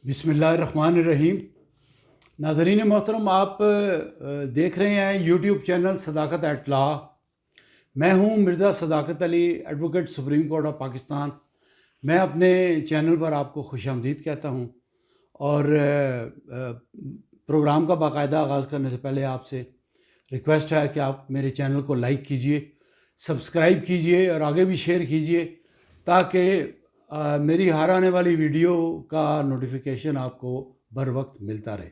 बिस्मिल्लाहिर्रहमानिर्रहीम। नाज़रीन मोहतरम, आप देख रहे हैं YouTube channel Sadaqat at law. मैं हूं Mirza Sadaqat Ali, advocate Supreme Court of Pakistan. मैं अपने चैनल पर आपको खुशामदीद कहता हूं और प्रोग्राम का बाकायदा आगाज़ करने से पहले आपसे रिक्वेस्ट है कि आप मेरे चैनल को लाइक कीजिए, सब्सक्राइब कीजिए और आगे भी शेयर कीजिए ताकि मेरी हर आने वाली वीडियो का नोटिफिकेशन आपको बर वक्त मिलता रहे।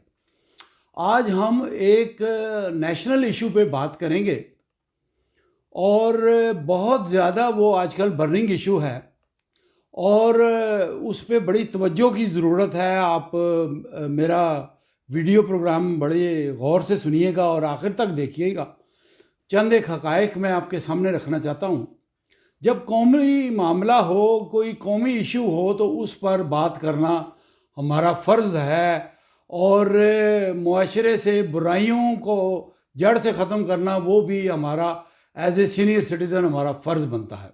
आज हम एक नेशनल इशू पे बात करेंगे और बहुत ज़्यादा वो आजकल बर्निंग इशू है और उस पर बड़ी तवज्जो की ज़रूरत है। आप मेरा वीडियो प्रोग्राम बड़े गौर से सुनिएगा और आखिर तक देखिएगा। चंद एक हक़ाइक़ मैं आपके सामने रखना चाहता हूँ। जब कौमी मामला हो, कोई कौमी इशू हो, तो उस पर बात करना हमारा फ़र्ज़ है और मुआशरे से बुराइयों को जड़ से ख़त्म करना वो भी हमारा एज ए सीनियर सिटीज़न हमारा फ़र्ज़ बनता है।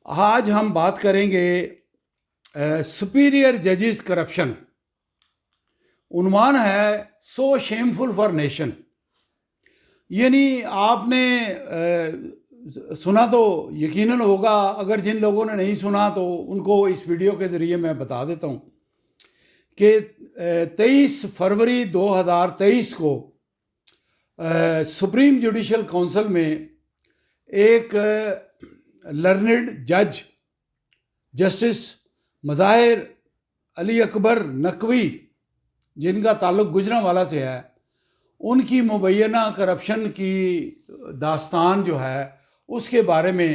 आज हम बात करेंगे सुपीरियर जजेस करप्शन। उन्वान है सो शेमफुल फॉर नेशन। यानी आपने सुना तो यकीनन होगा, अगर जिन लोगों ने नहीं सुना तो उनको इस वीडियो के ज़रिए मैं बता देता हूँ कि 23 फरवरी 2023 को सुप्रीम जुडिशल काउंसिल में एक लर्नड जज जस्टिस मज़ाहिर अली अकबर नकवी, जिनका ताल्लुक़ गुजरांवाला से है, उनकी मुबैना करप्शन की दास्तान जो है उसके बारे में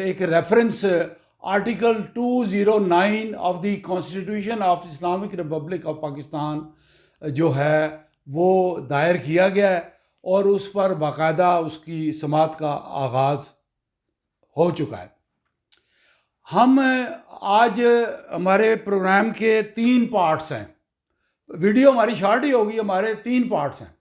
एक reference article 209 of the constitution of Islamic Republic of Pakistan जो है वो दायर किया गया है और उस पर बाकायदा उसकी समाअत का आगाज़ हो चुका है। हम आज हमारे प्रोग्राम के 3 पार्ट्स हैं। वीडियो हमारी शॉर्ट ही होगी, हमारे 3 पार्ट्स हैं।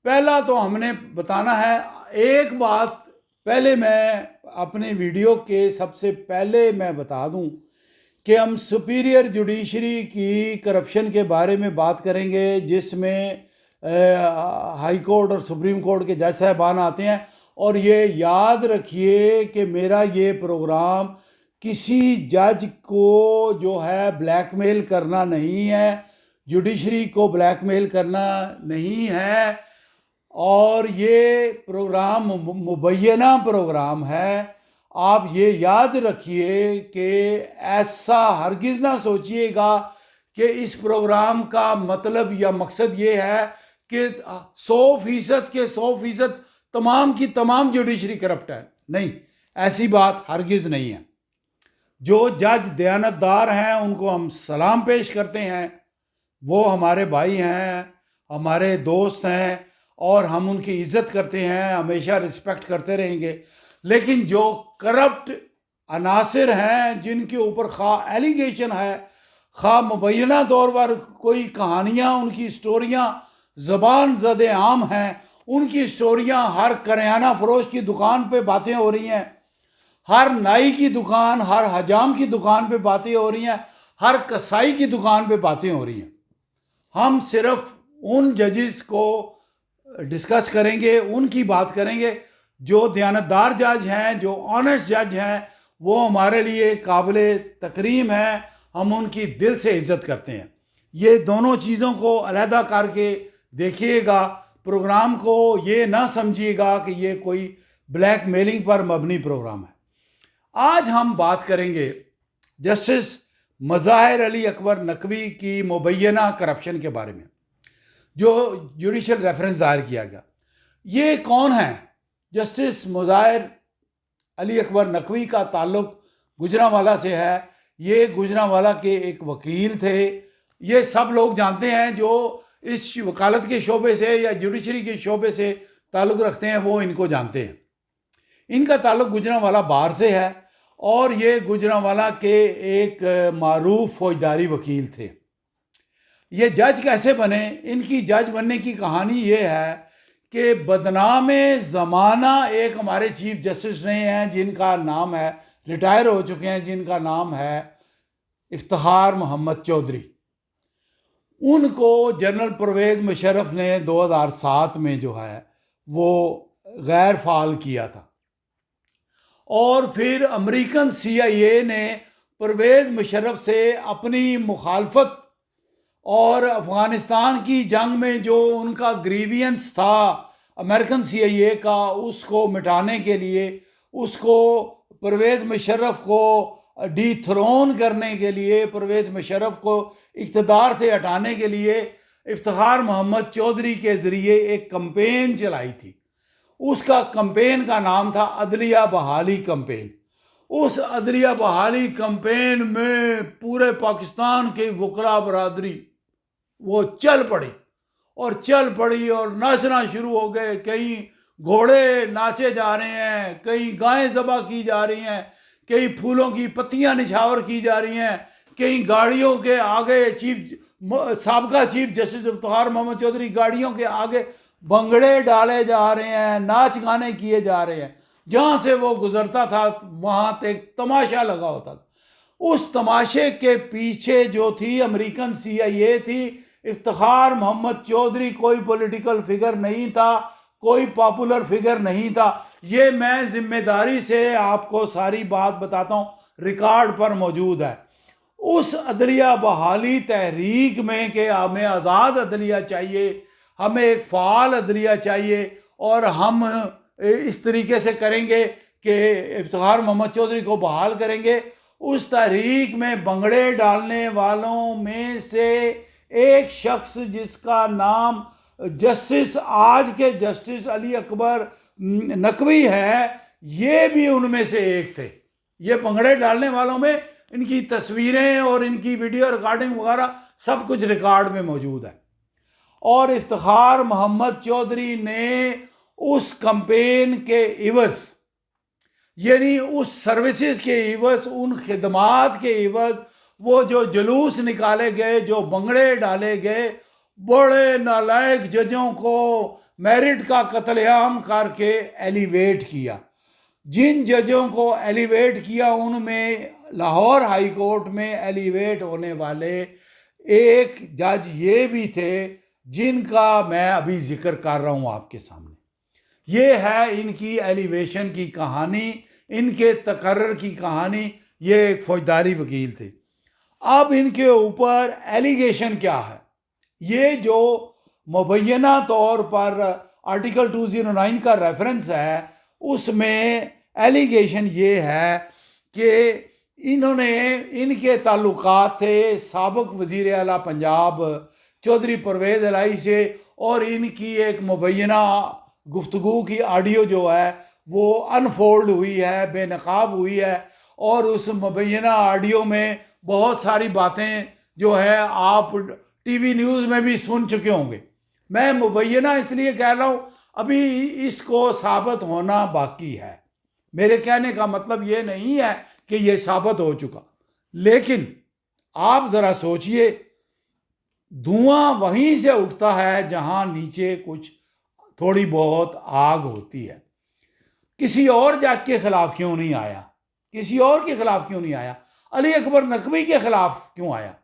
पहला तो हमने बताना है एक बात। पहले मैं अपने वीडियो के सबसे पहले मैं बता दूं कि हम सुपीरियर जुडिशरी की करप्शन के बारे में बात करेंगे, जिसमें हाई कोर्ट और सुप्रीम कोर्ट के जज साहबान आते हैं। और ये याद रखिए कि मेरा ये प्रोग्राम किसी जज को जो है ब्लैकमेल करना नहीं है, जुडिशरी को ब्लैकमेल करना नहीं है, और ये प्रोग्राम मुबैना प्रोग्राम है। आप ये याद रखिए कि ऐसा हरगिज़ ना सोचिएगा कि इस प्रोग्राम का मतलब या मकसद ये है कि 100% के 100% तमाम की तमाम जुडिशरी करप्ट है। नहीं, ऐसी बात हरगिज़ नहीं है। जो जज दयानतदार हैं उनको हम सलाम पेश करते हैं, वो हमारे भाई हैं, हमारे दोस्त हैं और हम उनकी इज़्ज़त करते हैं, हमेशा रिस्पेक्ट करते रहेंगे। लेकिन जो करप्ट अनासिर हैं, जिनके ऊपर खा एलिगेशन है, खा मुबैना तौर पर कोई कहानियाँ, उनकी स्टोरियाँ ज़बान ज़द आम हैं, उनकी स्टोरियाँ हर करियाना फरोश की दुकान पे बातें हो रही हैं, हर नाई की दुकान, हर हजाम की दुकान पे बातें हो रही हैं, हर कसाई की दुकान पे बातें हो रही हैं। हम सिर्फ उन जजेस को डिस्कस करेंगे, उनकी बात करेंगे जो दयानतदार जज हैं, जो ऑनेस्ट जज हैं। वो हमारे लिए काबिल तकरीम हैं, हम उनकी दिल से इज़्ज़त करते हैं। ये दोनों चीज़ों को अलहदा करके देखिएगा। प्रोग्राम को ये ना समझिएगा कि ये कोई ब्लैक मेलिंग पर मबनी प्रोग्राम है। आज हम बात करेंगे जस्टिस मज़ाहिर अली अकबर नकवी की मुबैना करप्शन के बारे में, जो जुडिशल रेफरेंस दायर किया गया। ये कौन है? जस्टिस मज़ाहिर अली अकबर नकवी का ताल्लुक़ गुजरांवाला से है। ये गुजरांवाला के एक वकील थे। ये सब लोग जानते हैं जो इस वकालत के शोबे से या जुडिशरी के शोबे से ताल्लुक़ रखते हैं, वो इनको जानते हैं। इनका ताल्लुक़ गुजरांवाला बार से है और ये गुजरांवाला के एक मारूफ फौजदारी वकील थे। ये जज कैसे बने? इनकी जज बनने की कहानी ये है कि बदनाम ज़माना एक हमारे चीफ जस्टिस रहे हैं, जिनका नाम है, रिटायर हो चुके हैं, जिनका नाम है इफ्तिखार मोहम्मद चौधरी, उनको जनरल परवेज़ मुशर्रफ ने 2007 में जो है वो गैर फाल किया था। और फिर अमेरिकन CIA ने परवेज़ मुशर्रफ से अपनी मुखालफत और अफ़गानिस्तान की जंग में जो उनका ग्रीवियंस था अमेरिकन CIA का, उसको मिटाने के लिए, उसको परवेज़ मुशर्रफ को डिथ्रोन करने के लिए, परवेज़ मुशर्रफ को इक़्तिदार से हटाने के लिए इफ्तिखार मोहम्मद चौधरी के ज़रिए एक कंपेन चलाई थी। उसका कंपेन का नाम था अदलिया बहाली कंपेन। उस अदलिया बहाली कंपेन में पूरे पाकिस्तान की वकला बरादरी वो चल पड़ी और नाचना शुरू हो गए। कई घोड़े नाचे जा रहे हैं, कई गायें ज़बह की जा रही हैं, कई फूलों की पत्तियां निछावर की जा रही हैं, कई गाड़ियों के आगे साबका चीफ जस्टिस इफ्तिखार मोहम्मद चौधरी गाड़ियों के आगे भंगड़े डाले जा रहे हैं, नाच गाने किए जा रहे हैं। जहाँ से वो गुजरता था वहाँ तक तमाशा लगा होता था। उस तमाशे के पीछे जो थी अमेरिकन CIA थी। इफ्तिखार मोहम्मद चौधरी कोई पॉलिटिकल फिगर नहीं था, कोई पॉपुलर फिगर नहीं था। ये मैं जिम्मेदारी से आपको सारी बात बताता हूँ, रिकॉर्ड पर मौजूद है। उस अदलिया बहाली तहरीक में कि हमें आज़ाद अदलिया चाहिए, हमें एक फ़ाल अदलिया चाहिए, और हम इस तरीके से करेंगे कि इफ्तिखार मोहम्मद चौधरी को बहाल करेंगे। उस तहरीक में भंगड़े डालने वालों में से एक शख्स जिसका नाम जस्टिस, आज के जस्टिस अली अकबर नकवी है, ये भी उनमें से एक थे। ये भंगड़े डालने वालों में इनकी तस्वीरें और इनकी वीडियो रिकॉर्डिंग वगैरह सब कुछ रिकॉर्ड में मौजूद है। और इफ्तिखार मोहम्मद चौधरी ने उस कंपेन के इवज़, यानी उस सर्विसेज के इवज़, उन खिदमात के इवज़, वो जो जुलूस निकाले गए, जो भंगड़े डाले गए, बड़े नालायक जजों को मेरिट का कत्लेआम करके एलिवेट किया। जिन जजों को एलिवेट किया उनमें लाहौर हाई कोर्ट में एलिवेट होने वाले एक जज ये भी थे जिनका मैं अभी जिक्र कर रहा हूँ आपके सामने। ये है इनकी एलिवेशन की कहानी, इनके तकर्रर की कहानी। ये एक फौजदारी वकील थे। अब इनके ऊपर एलिगेशन क्या है? ये जो मुबैना तौर पर आर्टिकल 209 का रेफरेंस है, उसमें एलिगेशन ये है कि इन्होंने, इनके ताल्लुकात थे साबिक वज़ीर आला पंजाब चौधरी परवेज़ इलाही से, और इनकी एक मुबैना गुफ्तगू की ऑडियो जो है वो अनफोल्ड हुई है, बेनकाब हुई है। और उस मुबैना ऑडियो में बहुत सारी बातें जो है आप TV न्यूज़ में भी सुन चुके होंगे। मैं मुबैना इसलिए कह रहा हूँ, अभी इसको साबित होना बाकी है। मेरे कहने का मतलब ये नहीं है कि ये साबित हो चुका, लेकिन आप ज़रा सोचिए, धुआं वहीं से उठता है जहाँ नीचे कुछ थोड़ी बहुत आग होती है। किसी और जात के खिलाफ क्यों नहीं आया? किसी और के खिलाफ क्यों नहीं आया? अली अकबर नकवी के खिलाफ क्यों आया?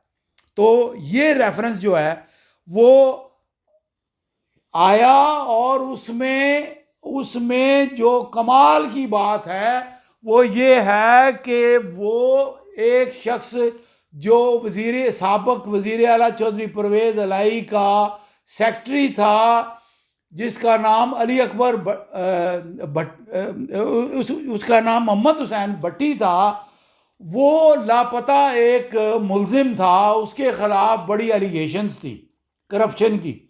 तो ये रेफरेंस जो है वो आया, और उसमें जो कमाल की बात है वो ये है कि वो एक शख्स जो साबिक वज़ीर आला चौधरी परवेज़ इलाही का सेक्रेटरी था, जिसका नाम अली अकबर उसका नाम मोहम्मद हुसैन भट्टी था, वो लापता एक मुल्जिम था, उसके ख़िलाफ़ बड़ी एलिगेशंस थी करप्शन की।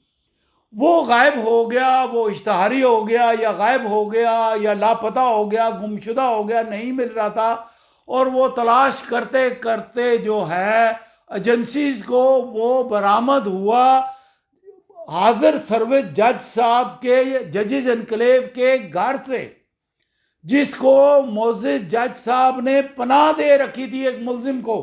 वो गायब हो गया, वो इश्तहारी हो गया, या गायब हो गया, या लापता हो गया, गुमशुदा हो गया, नहीं मिल रहा था। और वो तलाश करते करते जो है एजेंसीज को वो बरामद हुआ हाजिर सर्विस जज साहब के, जजेस एनक्लेव के घर से, जिसको मोअज़्ज़िज़ जज साहब ने पनाह दे रखी थी एक मुल्जिम को,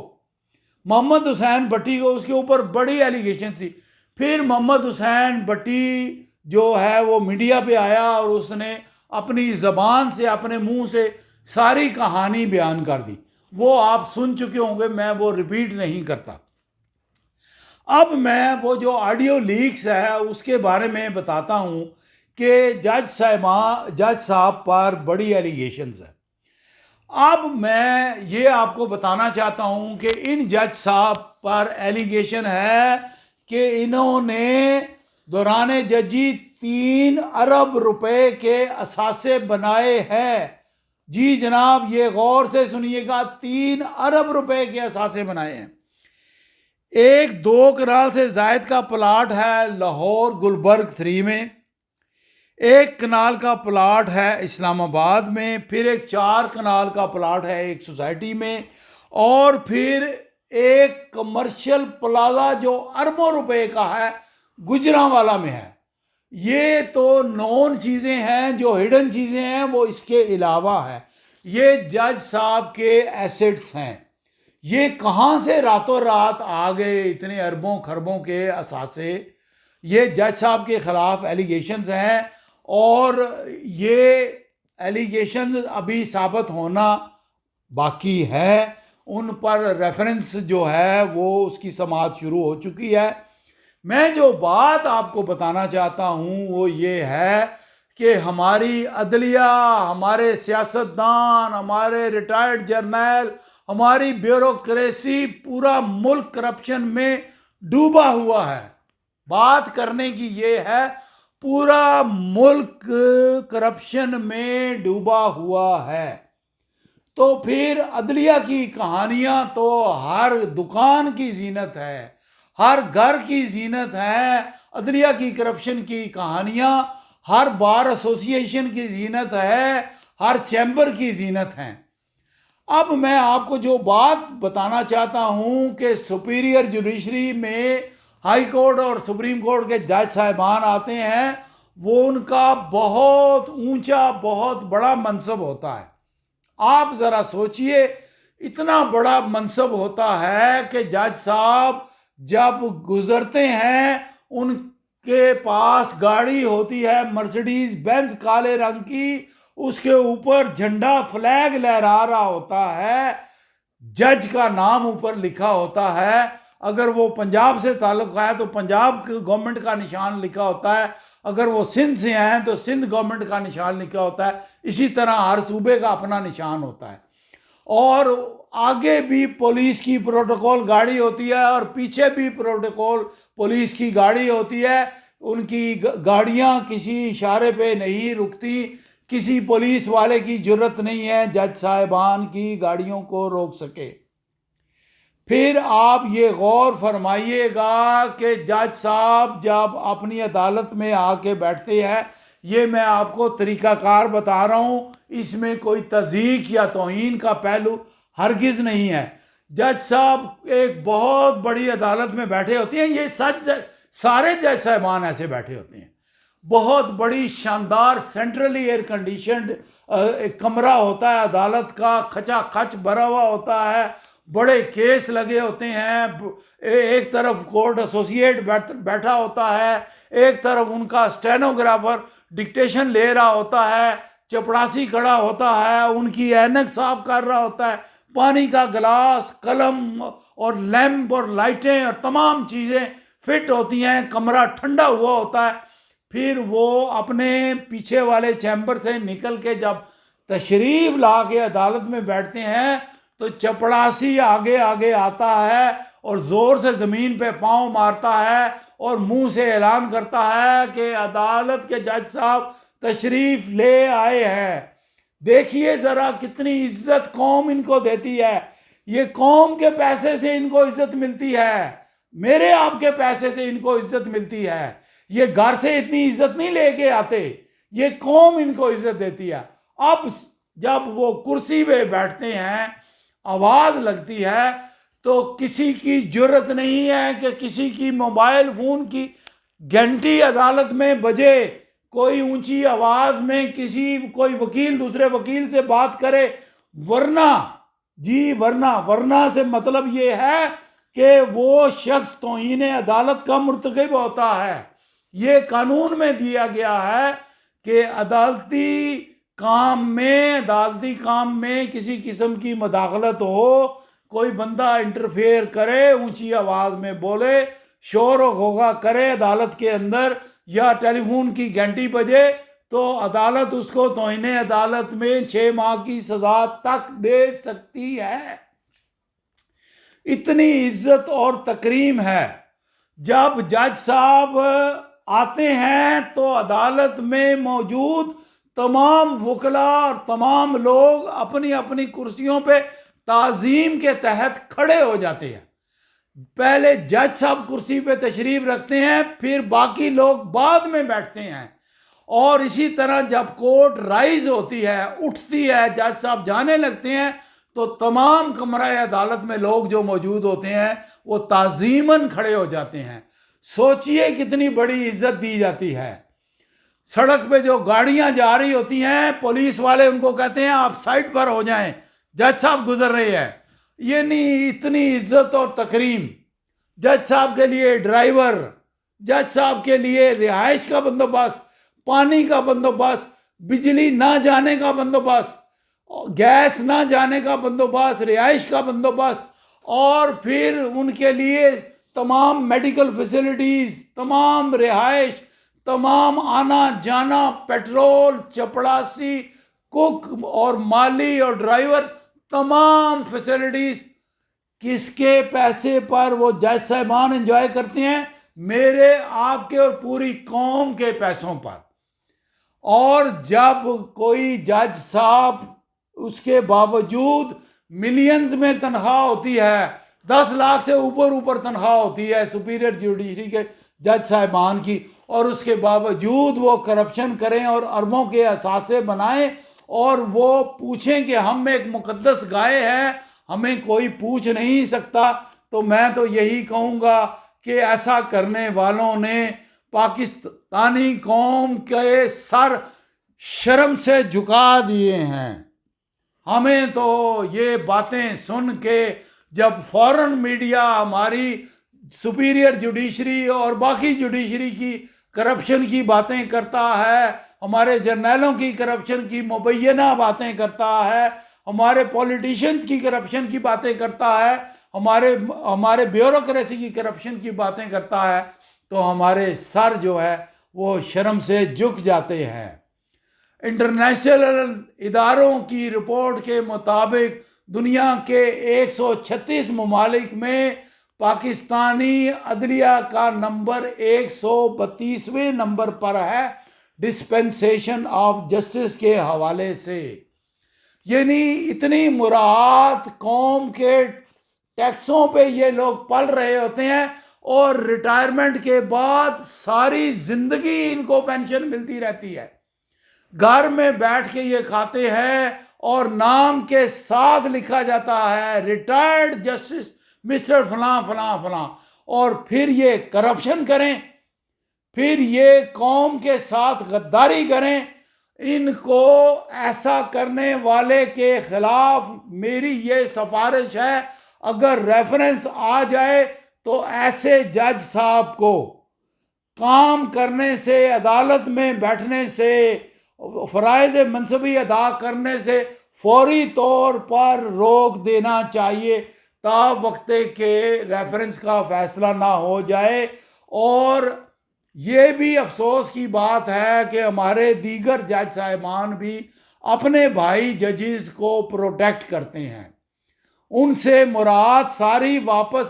मोहम्मद हुसैन भट्टी को। उसके ऊपर बड़ी एलिगेशन थी। फिर मोहम्मद हुसैन भट्टी जो है वो मीडिया पे आया और उसने अपनी ज़बान से, अपने मुंह से सारी कहानी बयान कर दी। वो आप सुन चुके होंगे, मैं वो रिपीट नहीं करता। अब मैं वो जो ऑडियो लीक्स है उसके बारे में बताता हूँ कि जज साहब पर बड़ी एलिगेशंस है। अब मैं ये आपको बताना चाहता हूँ कि इन जज साहब पर एलिगेशन है कि इन्होंने दौरान जजी 3 अरब रुपए के असासे बनाए हैं। जी जनाब, ये गौर से सुनिएगा, 3 अरब रुपए के असासे बनाए हैं। एक 2 कनाल से जायद का प्लाट है लाहौर गुलबर्ग 3 में, 1 कनाल का प्लाट है इस्लामाबाद में, फिर एक 4 कनाल का प्लाट है एक सोसाइटी में, और फिर एक कमर्शियल प्लाजा जो अरबों रुपए का है गुजरांवाला में है। ये तो नॉन चीज़ें हैं, जो हिडन चीज़ें हैं वो इसके अलावा है। ये जज साहब के एसेट्स हैं। ये कहाँ से रातों रात आ गए इतने अरबों खरबों के असासे? ये जज साहब के खिलाफ एलिगेशंस हैं, और ये एलिगेशंस अभी साबित होना बाकी है। उन पर रेफरेंस जो है वो उसकी समाअत शुरू हो चुकी है। मैं जो बात आपको बताना चाहता हूँ वो ये है कि हमारी अदलिया, हमारे सियासतदान, हमारे रिटायर्ड जर्नल, हमारी ब्यूरोक्रेसी, पूरा मुल्क करप्शन में डूबा हुआ है। बात करने की ये है, पूरा मुल्क करप्शन में डूबा हुआ है। तो फिर अदलिया की कहानियां तो हर दुकान की जीनत है, हर घर की जीनत है। अदलिया की करप्शन की कहानियां हर बार एसोसिएशन की जीनत है, हर चैम्बर की जीनत है। अब मैं आपको जो बात बताना चाहता हूं कि सुपीरियर जुडिशरी में हाई कोर्ट और सुप्रीम कोर्ट के जज साहिबान आते हैं, वो उनका बहुत ऊंचा, बहुत बड़ा मनसब होता है। आप ज़रा सोचिए, इतना बड़ा मनसब होता है कि जज साहब जब गुजरते हैं उनके पास गाड़ी होती है मर्सिडीज बेंज काले रंग की, उसके ऊपर झंडा फ्लैग लहरा रहा होता है, जज का नाम ऊपर लिखा होता है। अगर वो पंजाब से ताल्लुक़ है तो पंजाब गवर्नमेंट का निशान लिखा होता है, अगर वो सिंध से हैं तो सिंध गवर्नमेंट का निशान लिखा होता है। इसी तरह हर सूबे का अपना निशान होता है। और आगे भी पुलिस की प्रोटोकॉल गाड़ी होती है और पीछे भी प्रोटोकॉल पुलिस की गाड़ी होती है। उनकी गाड़ियां किसी इशारे पे नहीं रुकती। किसी पुलिस वाले की जरूरत नहीं है जज साहिबान की गाड़ियों को रोक सके। फिर आप ये गौर फरमाइएगा कि जज साहब जब अपनी अदालत में आके बैठते हैं, ये मैं आपको तरीक़ाकार बता रहा हूँ, इसमें कोई तज़ीक या तौहीन का पहलू हरगिज़ नहीं है। जज साहब एक बहुत बड़ी अदालत में बैठे होते हैं, ये सच सारे जज साहिबान ऐसे बैठे होते हैं। बहुत बड़ी शानदार सेंट्रली एयर कंडीशनड एक कमरा होता है अदालत का, खचा खच भरा हुआ होता है, बड़े केस लगे होते हैं। एक तरफ कोर्ट एसोसिएट बैठा होता है, एक तरफ उनका स्टेनोग्राफर डिक्टेशन ले रहा होता है, चपड़ासी खड़ा होता है, उनकी ऐनक साफ कर रहा होता है, पानी का गिलास, कलम और लैंप और लाइटें और तमाम चीज़ें फिट होती हैं, कमरा ठंडा हुआ होता है। फिर वो अपने पीछे वाले चैम्बर से निकल के जब तशरीफ ला के अदालत में बैठते हैं तो चपड़ासी आगे आगे आता है और ज़ोर से ज़मीन पे पाँव मारता है और मुंह से ऐलान करता है कि अदालत के जज साहब तशरीफ़ ले आए हैं। देखिए ज़रा कितनी इज्जत कौम इनको देती है। ये कौम के पैसे से इनको इज्जत मिलती है, मेरे आपके पैसे से इनको इज्जत मिलती है। ये घर से इतनी इज्जत नहीं लेके आते, ये कौम इनको इज्जत देती है। अब जब वो कुर्सी पे बैठते हैं, आवाज़ लगती है, तो किसी की जरूरत नहीं है कि किसी की मोबाइल फ़ोन की घंटी अदालत में बजे, कोई ऊंची आवाज़ में कोई वकील दूसरे वकील से बात करे, वरना जी वरना से मतलब ये है कि वो शख्स तौहीन अदालत का मुर्तकिब होता है। ये कानून में दिया गया है कि अदालती काम में, अदालती काम में किसी किस्म की मदाखलत हो, कोई बंदा इंटरफेयर करे, ऊंची आवाज़ में बोले, शोर और होगा करे अदालत के अंदर, या टेलीफोन की घंटी बजे, तो अदालत उसको तौहीने अदालत में 6 माह की सज़ा तक दे सकती है। इतनी इज्जत और तकरीम है। जब जज साहब आते हैं तो अदालत में मौजूद तमाम वकला और तमाम लोग अपनी अपनी कुर्सियों पे ताज़ीम के तहत खड़े हो जाते हैं। पहले जज साहब कुर्सी पे तशरीफ रखते हैं, फिर बाकी लोग बाद में बैठते हैं। और इसी तरह जब कोर्ट राइज होती है, उठती है, जज साहब जाने लगते हैं, तो तमाम कमरा अदालत में लोग जो मौजूद होते हैं वो ताज़ीमन खड़े हो जाते हैं। सोचिए कितनी बड़ी इज्जत दी जाती है। सड़क पे जो गाड़ियां जा रही होती हैं, पुलिस वाले उनको कहते हैं आप साइड पर हो जाएं, जज साहब गुजर रहे हैं। ये नहीं, इतनी इज्जत और तकरीम। जज साहब के लिए ड्राइवर, जज साहब के लिए रिहाइश का बंदोबस्त, पानी का बंदोबस्त, बिजली ना जाने का बंदोबस्त, गैस ना जाने का बंदोबस्त, रिहाइश का बंदोबस्त, और फिर उनके लिए तमाम मेडिकल फैसिलिटीज़, तमाम रिहाइश, तमाम आना जाना, पेट्रोल, चपड़ासी, कुक और माली और ड्राइवर, तमाम फैसिलिटीज़ किसके पैसे पर वो जज साहिबान एंजॉय करते हैं? मेरे, आपके और पूरी कौम के पैसों पर। और जब कोई जज साहब, उसके बावजूद मिलियंस में तनख्वाह होती है, 10 लाख से ऊपर तनख्वाह होती है सुपीरियर जुडिशरी के जज साहिबान की, और उसके बावजूद वो करप्शन करें और अरबों के असासे बनाएं, और वो पूछें कि हम एक मुकद्दस गाय हैं, हमें कोई पूछ नहीं सकता। तो मैं तो यही कहूँगा कि ऐसा करने वालों ने पाकिस्तानी कौम के सर शर्म से झुका दिए हैं। हमें तो ये बातें सुन के, जब फॉरेन मीडिया हमारी सुपीरियर जुडिशरी और बाकी जुडिशरी की करप्शन की बातें करता है, हमारे जर्नलों की करप्शन की मुबैना बातें करता है, हमारे पॉलिटिशियंस की करप्शन की बातें करता है, हमारे ब्यूरोक्रेसी की करप्शन की बातें करता है, तो हमारे सर जो है वो शर्म से झुक जाते हैं। इंटरनेशनल इदारों की रिपोर्ट के मुताबिक दुनिया के 136 ममालिक में पाकिस्तानी अदलिया का नंबर 132वें नंबर पर है डिस्पेंसेशन ऑफ जस्टिस के हवाले से। यानी इतनी मुराद कौम के टैक्सों पे ये लोग पल रहे होते हैं, और रिटायरमेंट के बाद सारी जिंदगी इनको पेंशन मिलती रहती है। घर में बैठ के ये खाते हैं और नाम के साथ लिखा जाता है रिटायर्ड जस्टिस मिस्टर फलां फलां फलां, और फिर ये करप्शन करें, फिर ये कौम के साथ गद्दारी करें। इनको ऐसा करने वाले के खिलाफ मेरी ये सिफारिश है, अगर रेफरेंस आ जाए तो ऐसे जज साहब को काम करने से, अदालत में बैठने से, फ़राइज़ मनसबी अदा करने से फौरी तौर पर रोक देना चाहिए, ता वक्ते के रेफरेंस का फैसला ना हो जाए। और ये भी अफसोस की बात है कि हमारे दीगर जज साहिबान भी अपने भाई जजेस को प्रोटेक्ट करते हैं, उनसे मुराद सारी वापस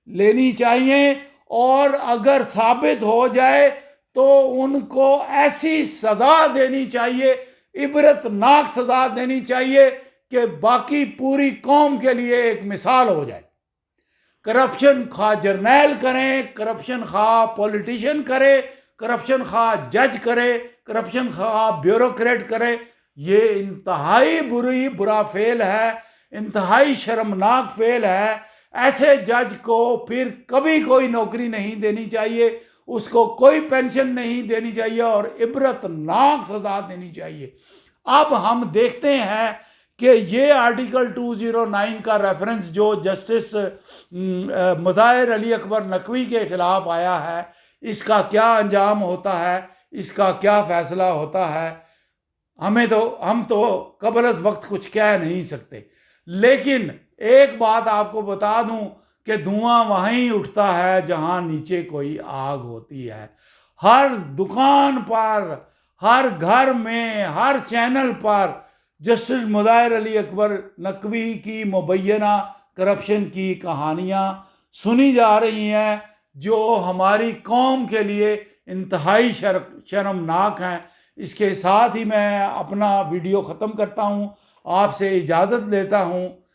लेनी चाहिए, और अगर साबित हो जाए तो उनको ऐसी सज़ा देनी चाहिए, इबरतनाक सज़ा देनी चाहिए कि बाकी पूरी कौम के लिए एक मिसाल हो जाए। करप्शन खा जर्नैल करें, करप्शन खा पॉलिटिशियन करे, करप्शन खा जज करे, करप्शन खा ब्यूरोक्रेट करे, ये इंतहाई बुरा फेल है, इंतहाई शर्मनाक फेल है। ऐसे जज को फिर कभी कोई नौकरी नहीं देनी चाहिए, उसको कोई पेंशन नहीं देनी चाहिए, और इबरतनाक सज़ा देनी चाहिए। अब हम देखते हैं कि ये आर्टिकल 209 का रेफरेंस जो जस्टिस मुज़ाहिर अली अकबर नकवी के ख़िलाफ़ आया है, इसका क्या अंजाम होता है, इसका क्या फ़ैसला होता है। हम तो कबल वक्त कुछ कह नहीं सकते। लेकिन एक बात आपको बता दूं कि धुआं वहीं उठता है जहां नीचे कोई आग होती है। हर दुकान पर, हर घर में, हर चैनल पर जस्टिस मुदाहिर अली अकबर नकवी की मुबैना करप्शन की कहानियाँ सुनी जा रही हैं, जो हमारी कौम के लिए इंतहाई शर्मनाक हैं। इसके साथ ही मैं अपना वीडियो ख़त्म करता हूँ, आपसे इजाज़त लेता हूँ।